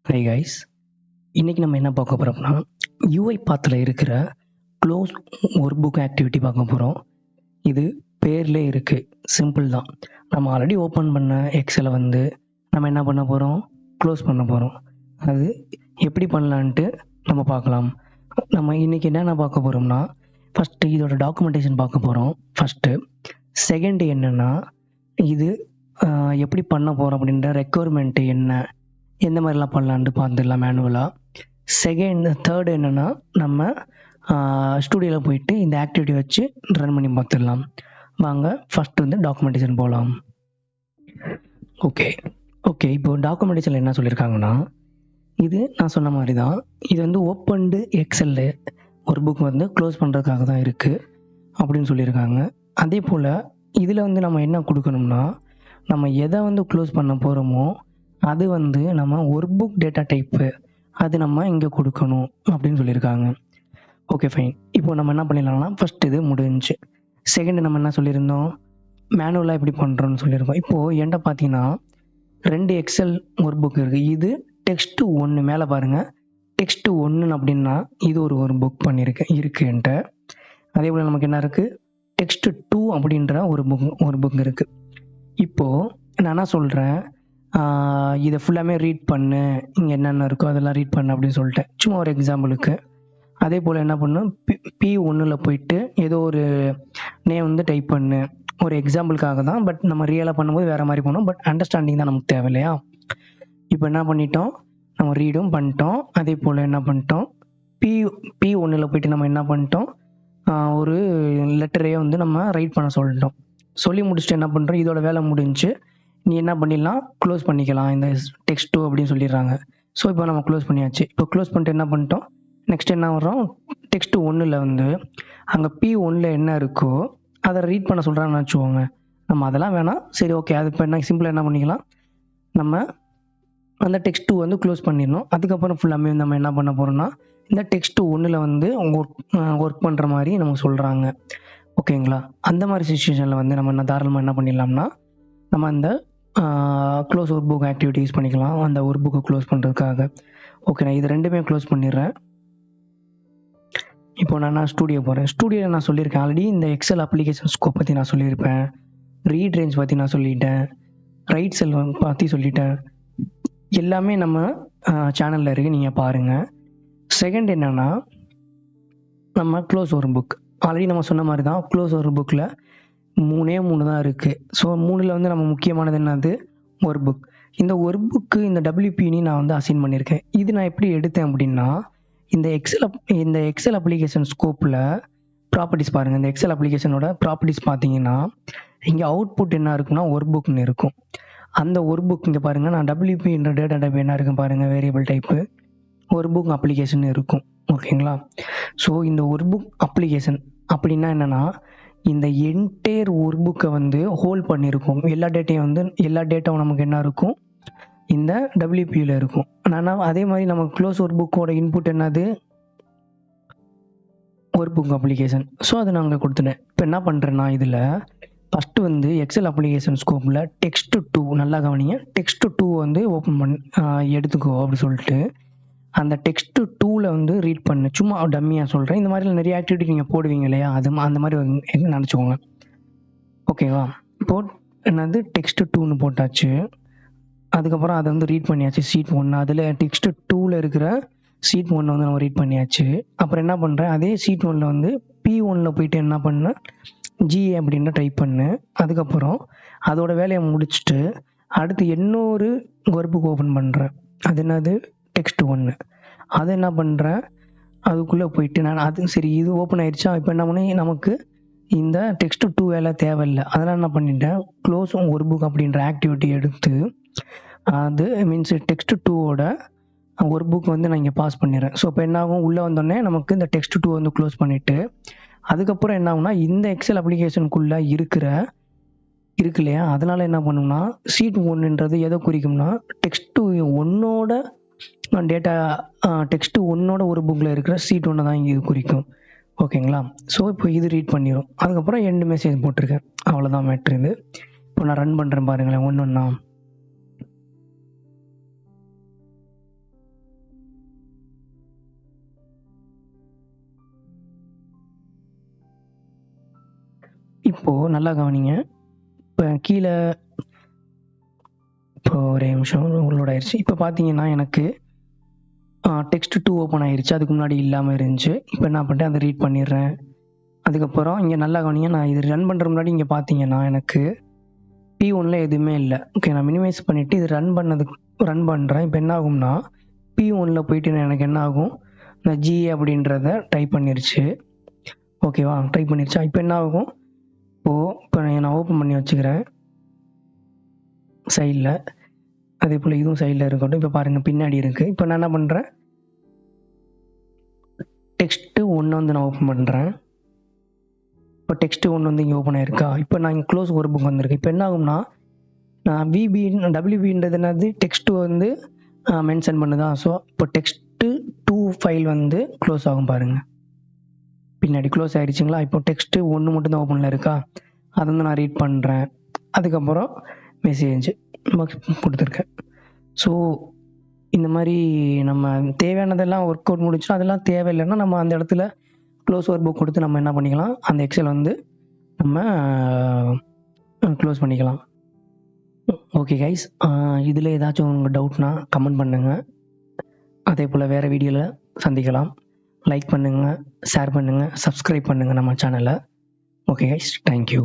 Hi guys, இன்றைக்கி நம்ம என்ன பார்க்க போகிறோம்னா UiPathல இருக்கிற க்ளோஸ் ஒர்க் புக் ஆக்டிவிட்டி பார்க்க போகிறோம். இது பேர்லே இருக்குது, சிம்பிள் தான். நம்ம ஆல்ரெடி ஓப்பன் பண்ண எக்ஸலை வந்து நம்ம என்ன பண்ண போகிறோம், க்ளோஸ் பண்ண போகிறோம். அது எப்படி பண்ணலான்ட்டு நம்ம பார்க்கலாம். நம்ம இன்றைக்கி என்னென்ன பார்க்க போகிறோம்னா, ஃபஸ்ட்டு இதோட டாக்குமெண்டேஷன் பார்க்க போகிறோம். ஃபஸ்ட்டு செகண்ட் என்னென்னா, இது எப்படி பண்ண போகிறோம் அப்படின்ற ரெக்குவயர்மெண்ட்டு என்ன, எந்த மாதிரிலாம் பண்ணலான்ட்டு பார்த்துடலாம் மேனுவலாக. தேர்டு என்னென்னா, நம்ம ஸ்டூடியோவில் போயிட்டு இந்த ஆக்டிவிட்டி வச்சு ரன் பண்ணி பார்த்துடலாம். வாங்க ஃபஸ்ட்டு வந்து டாக்குமெண்டேஷன் போகலாம். ஓகே, இப்போ டாக்குமெண்டேஷனில் என்ன சொல்லியிருக்காங்கன்னா, இது நான் சொன்ன மாதிரி தான். இது வந்து ஓப்பன்டு எக்ஸலில் ஒரு புக் வந்து க்ளோஸ் பண்ணுறதுக்காக தான் இருக்குது அப்படின்னு சொல்லியிருக்காங்க. அதே போல் இதில் வந்து நம்ம என்ன கொடுக்கணும்னா, நம்ம எதை வந்து க்ளோஸ் பண்ண போகிறோமோ அது வந்து நம்ம ஒர்க் புக் டேட்டா டைப்பு அது நம்ம இங்கே கொடுக்கணும் அப்படின்னு சொல்லியிருக்காங்க. Okay fine. இப்போ நம்ம என்ன பண்ணிடலாம்னா, ஃபஸ்ட் இது முடிஞ்சு. செகண்ட் நம்ம என்ன சொல்லியிருந்தோம், மேனுவலாக எப்படி பண்ணுறோன்னு சொல்லியிருக்கோம். இப்போது என்கிட்ட பார்த்தீங்கன்னா 2 எக்ஸல் ஒர்க் புக் இருக்குது. இது டெக்ஸ்ட்டு 1 மேலே பாருங்கள், டெக்ஸ்ட்டு 1 அப்படின்னா இது ஒரு புக் பண்ணியிருக்கேன் இருக்குது என்கிட்ட. அதே போல் நமக்கு என்ன இருக்குது, டெக்ஸ்ட்டு 2 அப்படின்ற ஒரு புக் இருக்குது. இப்போது நான் என்ன சொல்கிறேன், இதை ஃபுல்லாமே ரீட் பண்ணு, இங்கே என்னென்ன இருக்கோ அதெல்லாம் ரீட் பண்ணு அப்படின்னு சொல்லிட்டேன், சும்மா ஒரு எக்ஸாம்பிளுக்கு. அதே போல் என்ன பண்ணணும், P1 போயிட்டு ஏதோ ஒரு நேம் வந்து டைப் பண்ணு, ஒரு எக்ஸாம்பிளுக்காக தான். பட் நம்ம ரியலாக பண்ணும்போது வேறு மாதிரி பண்ணோம். பட் அண்டர்ஸ்டாண்டிங் தான் நமக்கு தேவை இல்லையா. இப்போ என்ன பண்ணிட்டோம், நம்ம ரீடும் பண்ணிட்டோம். அதே போல் என்ன பண்ணிட்டோம், P1 போயிட்டு நம்ம என்ன பண்ணிட்டோம், ஒரு லெட்டரையே வந்து நம்ம ரைட் பண்ண சொல்லிட்டோம். சொல்லி முடிச்சுட்டு என்ன பண்ணுறோம், இதோட வேலை முடிஞ்சு நீ என்ன பண்ணிடலாம், க்ளோஸ் பண்ணிக்கலாம் இந்த டெக்ஸ்ட் 2 அப்படின்னு சொல்லிடுறாங்க. ஸோ இப்போ நம்ம க்ளோஸ் பண்ணியாச்சு. இப்போ க்ளோஸ் பண்ணிட்டு என்ன பண்ணிட்டோம், நெக்ஸ்ட் என்ன வர்றோம், டெக்ஸ்ட் 1 வந்து அங்கே P1 என்ன இருக்கோ அதை ரீட் பண்ண சொல்கிறாங்கன்னு வச்சுக்கோங்க. நம்ம அதெல்லாம் வேணாம், சரி ஓகே. அது இப்போ என்ன சிம்பிளாக என்ன பண்ணிக்கலாம், நம்ம அந்த டெக்ஸ்ட் 2 வந்து க்ளோஸ் பண்ணிடணும். அதுக்கப்புறம் ஃபுல்லாமே நம்ம என்ன பண்ண போகிறோம்னா, இந்த டெக்ஸ்ட் 1 வந்து ஒர்க் பண்ணுற மாதிரி நம்ம சொல்கிறாங்க. ஓகேங்களா. அந்த மாதிரி சுச்சுவேஷனில் வந்து நம்ம என்ன தாராளமாக என்ன பண்ணிடலாம்னா, நம்ம அந்த close work book activity use பண்ணிக்கலாம் அந்த ஒர்க் புக்கை க்ளோஸ் பண்ணுறதுக்காக. ஓகே, நான் இது ரெண்டுமே க்ளோஸ் பண்ணிடுறேன். இப்போ நான் ஸ்டூடியோ போகிறேன். ஸ்டூடியோவில் நான் சொல்லியிருக்கேன் ஆல்ரெடி, இந்த எக்ஸல் அப்ளிகேஷன் ஸ்கோப் பற்றி நான் சொல்லியிருப்பேன், ரீட் ரேஞ்ச் பற்றி நான் சொல்லிட்டேன், ரைட் செல் பற்றி சொல்லிட்டேன். எல்லாமே நம்ம சேனலில் இருக்குது, நீங்கள் பாருங்கள். செகண்ட் என்னென்னா, நம்ம க்ளோஸ் ஒர்க் புக் ஆல்ரெடி நம்ம சொன்ன மாதிரி தான். க்ளோஸ் ஒர்க் புக்கில் 3 தான் இருக்குது. ஸோ 3ல் வந்து நம்ம முக்கியமானது என்னது, ஒர்க் புக். இந்த ஒர்க் புக்கு இந்த WPன்னு நான் வந்து அசைன் பண்ணியிருக்கேன். இது நான் எப்படி எடுத்தேன் அப்படின்னா, இந்த எக்ஸல் அப்ளிகேஷன் ஸ்கோப்பில் ப்ராப்பர்ட்டிஸ் பாருங்கள். இந்த எக்ஸல் அப்ளிகேஷனோட ப்ராப்பர்ட்டிஸ் பார்த்தீங்கன்னா, இங்கே அவுட்புட் என்ன இருக்குன்னா ஒர்க் புக்னு இருக்கும். அந்த ஒர்க் புக் இங்கே பாருங்கள், நான் WPன்ற டேட்டா டைப் என்ன இருக்கும் பாருங்கள், variable type work book application இருக்கும். ஓகேங்களா. ஸோ இந்த ஒர்க் புக் அப்ளிகேஷன் அப்படின்னா என்னென்னா, இந்த என்டையர் ஒர்க் புக்கை வந்து ஹோல்ட் பண்ணியிருக்கும். எல்லா டேட்டாவும் நமக்கு என்ன இருக்கும், இந்த WPயில் இருக்கும். ஆனால் அதே மாதிரி நம்ம க்ளோஸ் ஒர்க் புக்கோட இன்புட் என்னது, ஒர்க் புக் அப்ளிகேஷன். ஸோ அதை நான் அங்கே கொடுத்துட்டேன். இப்போ என்ன பண்ணுறேன்னா, இதில் ஃபஸ்ட்டு வந்து எக்ஸல் அப்ளிகேஷன் ஸ்கோப்பில் டெக்ஸ்ட் 2 நல்லா கவனிங்க, டெக்ஸ்ட் 2 வந்து ஓப்பன் பண்ணி எடுத்துக்கோ அப்படி சொல்லிட்டு அந்த டெக்ஸ்ட் 2ல் வந்து ரீட் பண்ணு. சும்மா டம்மியாக சொல்கிறேன். இந்த மாதிரி நிறைய ஆக்டிவிட்டி நீங்கள் போடுவீங்க இல்லையா, அந்த மாதிரி நினச்சிக்கோங்க. ஓகேவா. இப்போது என்னது டெக்ஸ்ட் 2ன்னு போட்டாச்சு. அதுக்கப்புறம் அதை வந்து ரீட் பண்ணியாச்சு, ஷீட் 1. அதில் டெக்ஸ்ட் 2ல் இருக்கிற ஷீட் 1 வந்து நம்ம ரீட் பண்ணியாச்சு. அப்புறம் என்ன பண்ணுறேன், அதே ஷீட் 1 வந்து P1 போயிட்டு என்ன பண்ணேன், GA அப்படின்னு டைப் பண்ணு. அதுக்கப்புறம் அதோட வேலையை முடிச்சுட்டு அடுத்து இன்னொரு ஒர்க் புக் ஓப்பன் பண்ணுறேன். அது என்னது, டெக்ஸ்ட் 1. அதை என்ன பண்ணுறேன், அதுக்குள்ளே போயிட்டு நான் அது சரி இது ஓப்பன் ஆயிடுச்சா. இப்போ என்ன பண்ணி, நமக்கு இந்த டெக்ஸ்ட் 2 வேலை தேவையில்லை. அதெல்லாம் என்ன பண்ணிட்டேன், க்ளோஸ் ஒர்க் புக் அப்படின்ற ஆக்டிவிட்டி எடுத்து அது மீன்ஸ் டெக்ஸ்ட் 2வோட ஒர்க் புக் வந்து நான் இங்கே பாஸ் பண்ணிடுறேன். ஸோ இப்போ என்ன ஆகும், உள்ளே வந்தோடனே நமக்கு இந்த டெக்ஸ்ட் 2 வந்து க்ளோஸ் பண்ணிவிட்டு அதுக்கப்புறம் என்ன ஆகும்னா, இந்த எக்ஸல் அப்ளிகேஷனுக்குள்ளே இருக்கு இல்லையா, அதனால் என்ன பண்ணணும்னா, ஷீட் 1ன்றது எதை குறிக்கும்னா, டெக்ஸ்ட் 1ஓட டேட்டா, டெக்ஸ்ட் 1ஓட ஒரு புக்கில் இருக்கிற ஷீட் 1 தான் இங்கே குறிக்கும். ஓகேங்களா. ஸோ இப்போ இது ரீட் பண்ணிடும். அதுக்கப்புறம் எண்டு மெசேஜ் போட்டிருக்கேன், அவ்வளோதான் மேட்ரு இது. இப்போ நான் ரன் பண்ணுறேன் பாருங்களேன், ஒன்றுன்னா இப்போது நல்லா கவனிங்க. இப்போ கீழே இப்போ ஒரே நிமிஷம் உங்களோட ஆயிடுச்சு. இப்போ பார்த்தீங்கன்னா எனக்கு டெக்ஸ்ட் 2 ஓப்பன் ஆயிடுச்சு. அதுக்கு முன்னாடி இல்லாமல் இருந்துச்சு. இப்போ என்ன பண்ணிட்டேன், அதை ரீட் பண்ணிடுறேன். அதுக்கப்புறம் இங்கே நல்லா கவனிங்க, நான் இது ரன் பண்ணுற முன்னாடி இங்கே பார்த்தீங்கன்னா எனக்கு P1ல எதுவுமே இல்லை. ஓகே, நான் மினிமைஸ் பண்ணிவிட்டு இது ரன் பண்ணுறேன். இப்போ என்ன ஆகும்னா P1ல போயிட்டு எனக்கு என்ன ஆகும், இந்த GA அப்படின்றத டைப் பண்ணிருச்சு. ஓகேவா, டைப் பண்ணிருச்சா? இப்போ என்ன ஆகும், இப்போ நான் ஓப்பன் பண்ணி வச்சுக்கிறேன் சைடில். அதே போல் இதுவும் சைடில் இருக்கட்டும். இப்போ பாருங்கள் பின்னாடி இருக்குது. இப்போ நான் என்ன பண்ணுறேன், டெக்ஸ்ட்டு 1 வந்து நான் ஓப்பன் பண்ணுறேன். இப்போ டெக்ஸ்ட்டு 1 வந்து இங்கே ஓப்பன் ஆயிருக்கா? இப்போ நான் இங்கே க்ளோஸ் ஒரு புக் வந்திருக்கு. இப்போ என்ன ஆகும்னா, நான் WBன்றது என்னது, டெக்ஸ்ட்டு வந்து மென்ஷன் பண்ணுதா. ஸோ இப்போ டெக்ஸ்ட்டு 2 ஃபைல் வந்து க்ளோஸ் ஆகும் பாருங்கள். பின்னாடி க்ளோஸ் ஆகிடுச்சிங்களா? இப்போ டெக்ஸ்ட்டு 1 மட்டும் தான் ஓப்பனில் இருக்கா? அதை வந்து நான் ரீட் பண்ணுறேன். அதுக்கப்புறம் மெசேஜ் கொடுத்துருக்கேன். ஸோ இந்த மாதிரி நம்ம தேவையானதெல்லாம் ஒர்க் அவுட் முடிச்சோம். அதெல்லாம் தேவையில்லைன்னா நம்ம அந்த இடத்துல க்ளோஸ் ஒர்க் புக் கொடுத்து நம்ம என்ன பண்ணிக்கலாம், அந்த எக்ஸல் வந்து நம்ம க்ளோஸ் பண்ணிக்கலாம். ஓகே கைஸ், இதில் ஏதாச்சும் உங்கள் டவுட்னா கமெண்ட் பண்ணுங்கள். அதே போல் வேறு வீடியோவில் சந்திக்கலாம். லைக் பண்ணுங்கள், ஷேர் பண்ணுங்கள், சப்ஸ்கிரைப் பண்ணுங்கள் நம்ம சேனலை. Okay guys, thank you.